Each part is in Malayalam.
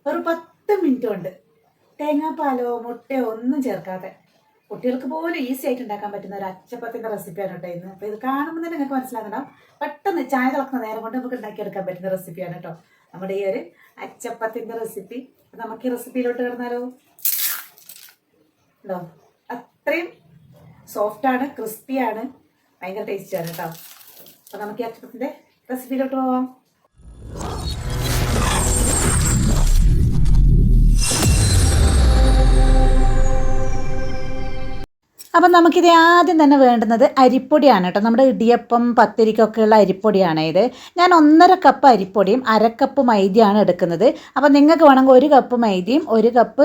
ഒരു 10 മിനിറ്റ് കൊണ്ട് തേങ്ങാപ്പാലോ മുട്ടയോ ഒന്നും ചേർക്കാതെ കുട്ടികൾക്ക് പോലും ഈസി ആയിട്ട് ഉണ്ടാക്കാൻ പറ്റുന്ന ഒരു അച്ചപ്പത്തിൻ്റെ റെസിപ്പിയാണ് കേട്ടോ ഇന്ന്. അപ്പോൾ ഇത് കാണുമ്പോൾ തന്നെ നിങ്ങൾക്ക് മനസ്സിലാകുന്നുണ്ടാവും, പെട്ടെന്ന് ചായ തിളക്കുന്ന നേരം കൊണ്ട് നമുക്ക് ഉണ്ടാക്കിയെടുക്കാൻ പറ്റുന്ന റെസിപ്പിയാണ് കേട്ടോ നമ്മുടെ ഈ ഒരു അച്ചപ്പത്തിൻ്റെ റെസിപ്പി. നമുക്ക് ഈ റെസിപ്പിയിലോട്ട് കിടന്നാലോ? ഉണ്ടോ, അത്രയും സോഫ്റ്റാണ്, ക്രിസ്പിയാണ്, ഭയങ്കര ടേസ്റ്റിയാണ് കേട്ടോ. അപ്പോൾ നമുക്ക് ഈ അച്ചപ്പത്തിൻ്റെ റെസിപ്പിയിലോട്ട് പോവാം. അപ്പം നമുക്കിത് ആദ്യം തന്നെ വേണ്ടുന്നത് അരിപ്പൊടിയാണ് കേട്ടോ. നമ്മുടെ ഇടിയപ്പം പത്തിരിക്കൊക്കെയുള്ള അരിപ്പൊടിയാണ് ഇത്. ഞാൻ 1.5 കപ്പ് അരിപ്പൊടിയും 1/2 കപ്പ് മൈദയാണ് എടുക്കുന്നത്. അപ്പം നിങ്ങൾക്ക് വേണമെങ്കിൽ 1 കപ്പ് മൈദയും 1 കപ്പ്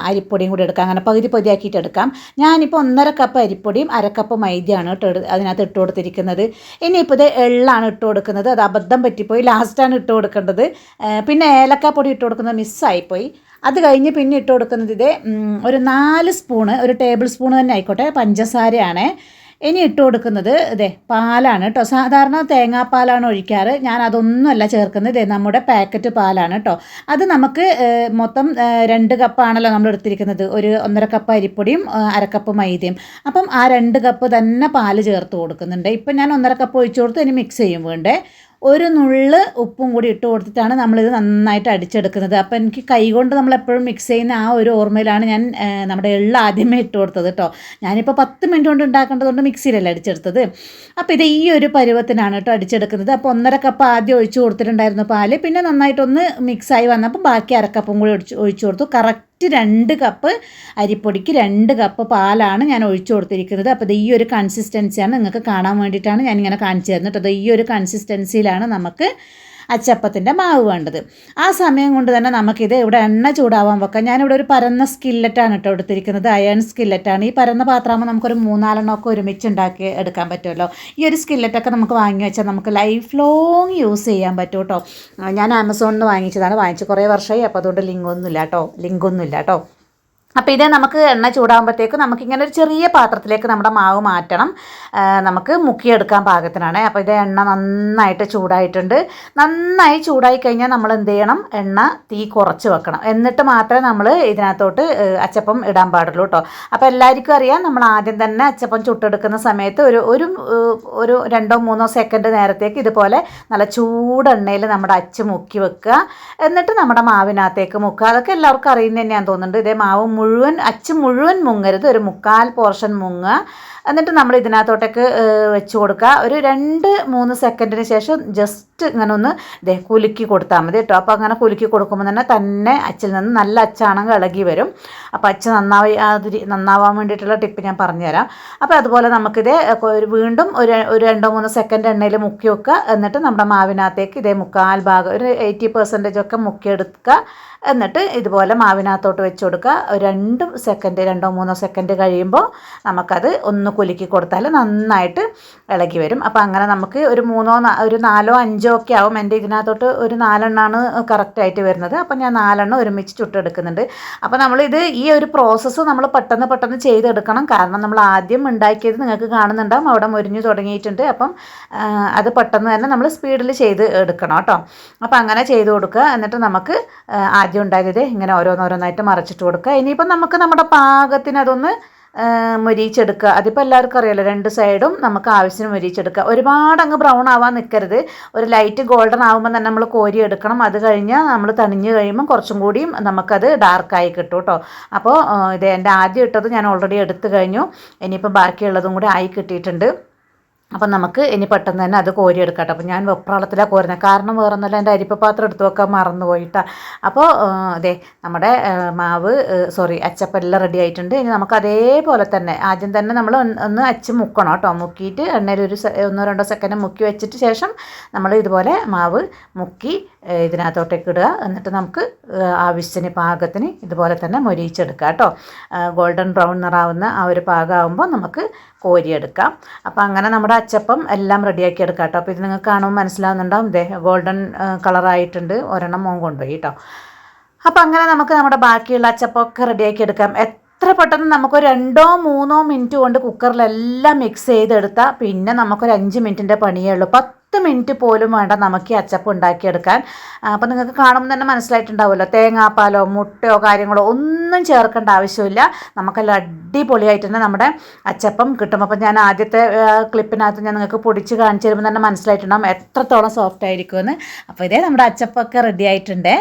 അരിപ്പൊടിയും കൂടി എടുക്കാം. അങ്ങനെ പകുതി പകുതിയാക്കിയിട്ട് എടുക്കാം. ഞാനിപ്പോൾ 1.5 കപ്പ് അരിപ്പൊടിയും 1/2 കപ്പ് മൈദയാണ് അതിനകത്ത് ഇട്ട് കൊടുത്തിരിക്കുന്നത്. ഇനിയിപ്പോൾ ഇത് എള്ളാണ് ഇട്ട് കൊടുക്കുന്നത്. അത് അബദ്ധം പറ്റിപ്പോയി, ലാസ്റ്റാണ് ഇട്ട് കൊടുക്കേണ്ടത്. പിന്നെ ഏലക്കാപ്പൊടി ഇട്ട് കൊടുക്കുന്നത് മിസ്സായിപ്പോയി. അത് കഴിഞ്ഞ് പിന്നെ ഇട്ട് കൊടുക്കുന്നത് ഇത് ഒരു 4 സ്പൂണ്, ഒരു ടേബിൾ സ്പൂൺ തന്നെ ആയിക്കോട്ടെ, പഞ്ചസാരയാണ്. ഇനി ഇട്ട് കൊടുക്കുന്നത് ഇതേ പാലാണ് കേട്ടോ. സാധാരണ തേങ്ങാപ്പാലാണ് ഒഴിക്കാറ്, ഞാൻ അതൊന്നുമല്ല ചേർക്കുന്നത്. ഇതേ നമ്മുടെ പാക്കറ്റ് പാലാണ് കേട്ടോ. അത് നമുക്ക് മൊത്തം 2 കപ്പാണല്ലോ നമ്മൾ എടുത്തിരിക്കുന്നത്. ഒരു 1.5 കപ്പ് അരിപ്പൊടിയും 1/2 കപ്പ് മൈദയും. അപ്പം ആ 2 കപ്പ് തന്നെ പാല് ചേർത്ത് കൊടുക്കുന്നുണ്ട്. ഇപ്പം ഞാൻ 1.5 കപ്പ് ഒഴിച്ചു കൊടുത്ത് ഇനി മിക്സ് ചെയ്യും വേണ്ടേ. ഒരു നുള്ള് ഉപ്പും കൂടി ഇട്ട് കൊടുത്തിട്ടാണ് നമ്മളിത് നന്നായിട്ട് അടിച്ചെടുക്കുന്നത്. അപ്പോൾ എനിക്ക് കൈകൊണ്ട് നമ്മളെപ്പോഴും മിക്സ് ചെയ്യുന്ന ആ ഒരു ഓർമ്മയിലാണ് ഞാൻ നമ്മുടെ എള്ള് ആദ്യമേ ഇട്ട് കൊടുത്തത് കേട്ടോ. ഞാനിപ്പോൾ 10 മിനിറ്റ് കൊണ്ട് ഉണ്ടാക്കേണ്ടതുകൊണ്ട് മിക്സിയിലല്ല അടിച്ചെടുത്തത്. അപ്പോൾ ഇത് ഈ ഒരു പരുവത്തിനാണ് കേട്ടോ അടിച്ചെടുക്കുന്നത്. അപ്പോൾ 1.5 കപ്പ് ആദ്യം ഒഴിച്ച് കൊടുത്തിട്ടുണ്ടായിരുന്നു പാല്. പിന്നെ നന്നായിട്ടൊന്ന് മിക്സായി വന്നപ്പോൾ ബാക്കി 1/2 കപ്പും കൂടി ഒഴിച്ച് കൊടുത്തു. കറക്റ്റ് 2 കപ്പ് അരിപ്പൊടിക്ക് 2 കപ്പ് പാലാണ് ഞാൻ ഒഴിച്ചു കൊടുത്തിരിക്കുന്നത്. അപ്പോൾ ഇത് ഈ ഒരു കൺസിസ്റ്റൻസിയാണ്, നിങ്ങൾക്ക് കാണാൻ വേണ്ടിയിട്ടാണ് ഞാനിങ്ങനെ കാണിച്ചു തരുന്നത് കേട്ടോ. ഈ ഒരു കൺസിസ്റ്റൻസിയിലാണ് നമുക്ക് അച്ചപ്പത്തിൻ്റെ മാവ് വേണ്ടത്. ആ സമയം കൊണ്ട് തന്നെ നമുക്കിത് ഇവിടെ എണ്ണ ചൂടാവാൻ വെക്കാം. ഞാനിവിടെ ഒരു പരന്ന സ്കില്ലറ്റാണ് കേട്ടോ എടുത്തിരിക്കുന്നത്, അയൺ സ്കില്ലറ്റാണ്. ഈ പരന്ന പാത്രമാകുമ്പോൾ നമുക്കൊരു 3-4 ഒക്കെ ഒരുമിച്ച് ഉണ്ടാക്കി എടുക്കാൻ പറ്റുമല്ലോ. ഈ ഒരു സ്കില്ലറ്റൊക്കെ നമുക്ക് വാങ്ങി വെച്ചാൽ നമുക്ക് ലൈഫ് ലോങ് യൂസ് ചെയ്യാൻ പറ്റും കേട്ടോ. ഞാൻ ആമസോണിൽ നിന്ന് വാങ്ങിച്ച് കുറേ വർഷമായി. അപ്പോൾ അതുകൊണ്ട് ലിങ്കൊന്നുമില്ല കേട്ടോ. അപ്പോൾ ഇത് നമുക്ക് എണ്ണ ചൂടാകുമ്പോഴത്തേക്ക് നമുക്കിങ്ങനെ ഒരു ചെറിയ പാത്രത്തിലേക്ക് നമ്മുടെ മാവ് മാറ്റണം. നമുക്ക് മുക്കിയെടുക്കാൻ പാകത്തിനാണ്. അപ്പോൾ ഇത് എണ്ണ നന്നായിട്ട് ചൂടായിട്ടുണ്ട്. നന്നായി ചൂടായി കഴിഞ്ഞാൽ നമ്മൾ എന്ത് ചെയ്യണം, എണ്ണ തീ കുറച്ച് വെക്കണം. എന്നിട്ട് മാത്രമേ നമ്മൾ ഇതിനകത്തോട്ട് അച്ചപ്പം ഇടാൻ പാടുള്ളൂ കേട്ടോ. അപ്പോൾ എല്ലാവർക്കും അറിയാം, നമ്മൾ ആദ്യം തന്നെ അച്ചപ്പം ചുട്ടെടുക്കുന്ന സമയത്ത് ഒരു 2-3 സെക്കൻഡ് നേരത്തേക്ക് ഇതുപോലെ നല്ല ചൂടെണ്ണയിൽ നമ്മുടെ അച്ച് മുക്കി വെക്കുക. എന്നിട്ട് നമ്മുടെ മാവിനകത്തേക്ക് മുക്കുക. അതൊക്കെ എല്ലാവർക്കും അറിയുന്നത് തന്നെയാണെന്ന് തോന്നുന്നുണ്ട്. ഇതേ മാവ് അച്ച് മുഴുവൻ മുങ്ങരുത്, ഒരു 1/4 പോർഷൻ മുങ്ങുക. എന്നിട്ട് നമ്മൾ ഇതിനകത്തോട്ടേക്ക് വെച്ച് കൊടുക്കുക. ഒരു 2-3 സെക്കൻഡിന് ശേഷം ജസ്റ്റ് ഇങ്ങനെ ഒന്ന് കുലുക്കി കൊടുത്താൽ മതി കേട്ടോ. അപ്പോൾ അങ്ങനെ കുലുക്കി കൊടുക്കുമ്പോൾ തന്നെ അച്ചിൽ നിന്ന് നല്ല അച്ചാണെങ്കിൽ ഇളകി വരും. അപ്പോൾ അച്ച് നന്നാവാൻ വേണ്ടിയിട്ടുള്ള ടിപ്പ് ഞാൻ പറഞ്ഞുതരാം. അപ്പോൾ അതുപോലെ നമുക്കിത് വീണ്ടും ഒരു 2-3 സെക്കൻഡ് എണ്ണയിൽ മുക്കി വെക്കുക. എന്നിട്ട് നമ്മുടെ മാവിനകത്തേക്ക് 1/4 ഭാഗം, ഒരു 80% ഒക്കെ മുക്കിയെടുക്കുക. എന്നിട്ട് ഇതുപോലെ മാവിനകത്തോട്ട് വെച്ച് കൊടുക്കുക. 2-3 സെക്കൻഡ് കഴിയുമ്പോൾ നമുക്കത് ഒന്ന് കുലുക്കി കൊടുത്താൽ നന്നായിട്ട് ഇളകി വരും. അപ്പോൾ അങ്ങനെ നമുക്ക് ഒരു 4-5 ഒക്കെ ആവും. എൻ്റെ ഇതിനകത്തോട്ട് ഒരു 4 എണ്ണമാണ് കറക്റ്റായിട്ട് വരുന്നത്. അപ്പോൾ ഞാൻ 4 എണ്ണം ഒരുമിച്ച് ചുട്ടെടുക്കുന്നുണ്ട്. അപ്പോൾ നമ്മളിത് ഈ ഒരു പ്രോസസ്സ് നമ്മൾ പെട്ടെന്ന് ചെയ്തെടുക്കണം. കാരണം നമ്മൾ ആദ്യം ഉണ്ടാക്കിയത് നിങ്ങൾക്ക് കാണുന്നുണ്ടാവും, അവിടെ മുരിഞ്ഞു തുടങ്ങിയിട്ടുണ്ട്. അപ്പം അത് പെട്ടെന്ന് തന്നെ നമ്മൾ സ്പീഡിൽ ചെയ്ത് എടുക്കണം കേട്ടോ. അപ്പോൾ അങ്ങനെ ചെയ്ത് കൊടുക്കുക. എന്നിട്ട് നമുക്ക് ആദ്യം ഉണ്ടാക്കിയത് ഇങ്ങനെ ഓരോന്നായിട്ട് മറിച്ചിട്ട് കൊടുക്കുക. ഇനിയിപ്പം നമുക്ക് നമ്മുടെ പാകത്തിന് അതൊന്ന് മൊരിയിച്ചെടുക്കുക. അതിപ്പോൾ എല്ലാവർക്കും അറിയാമല്ലോ, 2 സൈഡും നമുക്ക് ആവശ്യത്തിന് മൊരിയിച്ചെടുക്കുക. ഒരുപാട് അങ്ങ് ബ്രൗൺ ആവാൻ നിൽക്കരുത്. ഒരു ലൈറ്റ് ഗോൾഡൻ ആകുമ്പോൾ തന്നെ നമ്മൾ കോരി എടുക്കണം. അത് കഴിഞ്ഞ് നമ്മൾ തണിഞ്ഞ് കഴിയുമ്പോൾ കുറച്ചും കൂടിയും നമുക്കത് ഡാർക്കായി കിട്ടും കേട്ടോ. അപ്പോൾ ഇത് എൻ്റെ ആദ്യം ഇട്ടത് ഞാൻ ഓൾറെഡി എടുത്തു കഴിഞ്ഞു. ഇനിയിപ്പോൾ ബാക്കിയുള്ളതും കൂടി ആയി കിട്ടിയിട്ടുണ്ട്. അപ്പം നമുക്ക് ഇനി പെട്ടെന്ന് തന്നെ അത് കോരിയെടുക്കാം. അപ്പോൾ ഞാൻ വെപ്രാളത്തിലാണ് കോരുന്നത്. കാരണം വേറൊന്നുമല്ല, എൻ്റെ അരിപ്പ പാത്രം എടുത്ത് വെക്കാൻ മറന്നു പോയിട്ടാണ്. അപ്പോൾ നമ്മുടെ അച്ചപ്പം എല്ലാം റെഡി ആയിട്ടുണ്ട്. ഇനി നമുക്ക് അതേപോലെ തന്നെ ആദ്യം തന്നെ നമ്മൾ ഒന്ന് അച്ച് മുക്കണം കേട്ടോ. മുക്കിയിട്ട് എണ്ണയിൽ ഒരു 1-2 സെക്കൻഡ് മുക്കി വെച്ചിട്ട് ശേഷം നമ്മൾ ഇതുപോലെ മാവ് മുക്കി ഇതിനകത്തോട്ടേക്ക് ഇടുക. എന്നിട്ട് നമുക്ക് ആവശ്യത്തിന് പാകത്തിന് ഇതുപോലെ തന്നെ മൊരിയിച്ചെടുക്കാം കേട്ടോ. ഗോൾഡൻ ബ്രൗൺ നിറാവുന്ന ആ ഒരു പാകമാകുമ്പോൾ നമുക്ക് കോരിയെടുക്കാം. അപ്പോൾ അങ്ങനെ നമ്മുടെ അച്ചപ്പം എല്ലാം റെഡിയാക്കി എടുക്കാം കേട്ടോ. അപ്പോൾ ഇത് നിങ്ങൾക്ക് കാണുമ്പോൾ മനസ്സിലാവുന്നുണ്ടാവും, ഗോൾഡൻ കളറായിട്ടുണ്ട്. ഒരെണ്ണം മോൻ കൊണ്ടുപോയി കേട്ടോ. അപ്പോൾ അങ്ങനെ നമുക്ക് നമ്മുടെ ബാക്കിയുള്ള അച്ചപ്പമൊക്കെ റെഡിയാക്കി എടുക്കാം. എത്ര പെട്ടെന്ന് നമുക്കൊരു 2-3 മിനിറ്റ് കൊണ്ട് കുക്കറിലെല്ലാം മിക്സ് ചെയ്തെടുത്താൽ പിന്നെ നമുക്കൊരു 5 മിനിറ്റിൻ്റെ പണിയേ ഉള്ളൂ. മിനിറ്റ് പോലും വേണ്ട നമുക്ക് ഈ അച്ചപ്പം ഉണ്ടാക്കിയെടുക്കാൻ. അപ്പോൾ നിങ്ങൾക്ക് കാണുമ്പോൾ തന്നെ മനസ്സിലായിട്ടുണ്ടാവുമല്ലോ, തേങ്ങാപ്പാലോ മുട്ടയോ കാര്യങ്ങളോ ഒന്നും ചേർക്കേണ്ട ആവശ്യമില്ല. നമുക്കെല്ലാം അടിപൊളിയായിട്ട് തന്നെ നമ്മുടെ അച്ചപ്പം കിട്ടും. അപ്പം ഞാൻ ആദ്യത്തെ ക്ലിപ്പിനകത്ത് ഞാൻ നിങ്ങൾക്ക് പൊടിച്ച് കാണിച്ചു തരുമ്പോൾ തന്നെ മനസ്സിലായിട്ടുണ്ടാകും എത്രത്തോളം സോഫ്റ്റ് ആയിരിക്കുമെന്ന്. അപ്പോൾ ഇതേ നമ്മുടെ അച്ചപ്പമൊക്കെ റെഡി ആയിട്ടുണ്ട്.